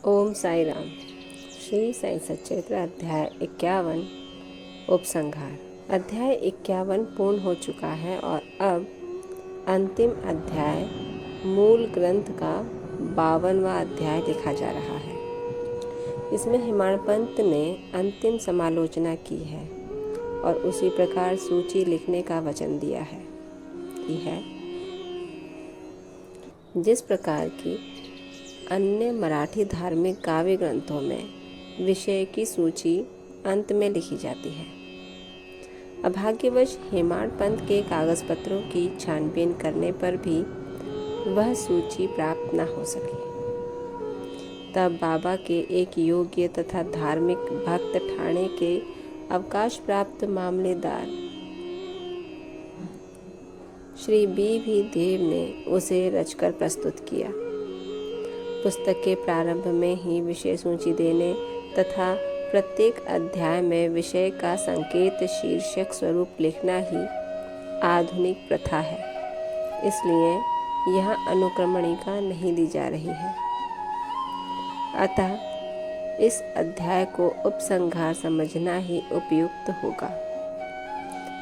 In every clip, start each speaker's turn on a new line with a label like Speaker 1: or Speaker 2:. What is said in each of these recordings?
Speaker 1: ओम साई राम। श्री साई सच्चरित्र अध्याय 51 उपसंहार। अध्याय 51 पूर्ण हो चुका है और अब अंतिम अध्याय मूल ग्रंथ का 52वां अध्याय लिखा जा रहा है। इसमें हेमाडपंत ने अंतिम समालोचना की है और उसी प्रकार सूची लिखने का वचन दिया है जिस प्रकार की अन्य मराठी धार्मिक काव्य ग्रंथों में विषय की सूची अंत में लिखी जाती है। अभाग्यवश हेमाडपंत के कागज पत्रों की छानबीन करने पर भी वह सूची प्राप्त न हो सकी। तब बाबा के एक योग्य तथा धार्मिक भक्त ठाणे के अवकाश प्राप्त मामलेदार श्री बी देव ने उसे रचकर प्रस्तुत किया। पुस्तक के प्रारंभ में ही विषय सूची देने तथा प्रत्येक अध्याय में विषय का संकेत शीर्षक स्वरूप लिखना ही आधुनिक प्रथा है, इसलिए यहाँ अनुक्रमणिका नहीं दी जा रही है। अतः इस अध्याय को उपसंहार समझना ही उपयुक्त होगा।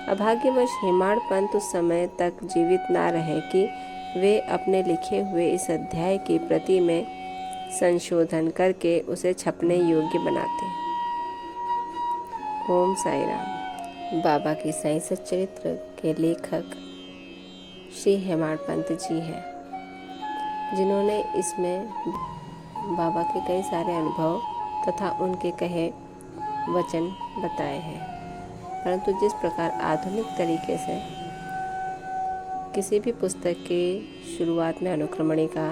Speaker 1: अभाग्यवश हेमाडपंत उस समय तक जीवित न रहे कि वे अपने लिखे हुए इस अध्याय की प्रति में संशोधन करके उसे छपने योग्य बनाते। ओम साई राम। बाबा की साई सच्चरित्र के लेखक श्री हेमाडपंत जी हैं, जिन्होंने इसमें बाबा के कई सारे अनुभव तथा उनके कहे वचन बताए हैं। परंतु जिस प्रकार आधुनिक तरीके से किसी भी पुस्तक के शुरुआत में अनुक्रमणिका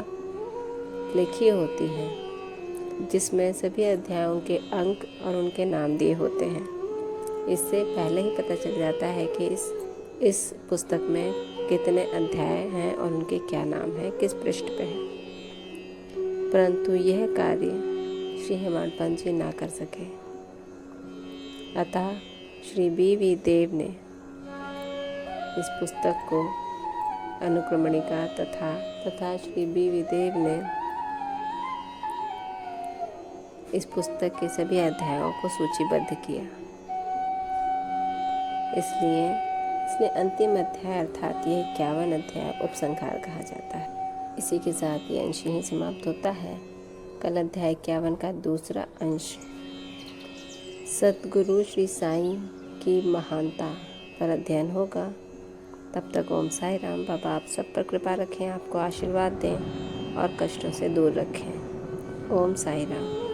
Speaker 1: लिखी होती है, जिसमें सभी अध्यायों के अंक और उनके नाम दिए होते हैं, इससे पहले ही पता चल जाता है कि इस पुस्तक में कितने अध्याय हैं और उनके क्या नाम हैं, किस पृष्ठ पे है। परंतु यह कार्य श्री हेमाडपंत जी ना कर सके। अतः श्री बी देव ने इस पुस्तक को अनुक्रमणिका तथा श्री बी देव ने इस पुस्तक के सभी अध्यायों को सूचीबद्ध किया। इसलिए इसने अंतिम अध्याय अर्थात ये 51 अध्याय उपसंहार कहा जाता है। इसी के साथ ये अंश यहीं समाप्त होता है। कल अध्याय 51 का दूसरा अंश सद्गुरु श्री साईं की महानता पर अध्ययन होगा। तब तक ओम साई राम। बाबा आप सब पर कृपा रखें, आपको आशीर्वाद दें और कष्टों से दूर रखें। ओम साई राम।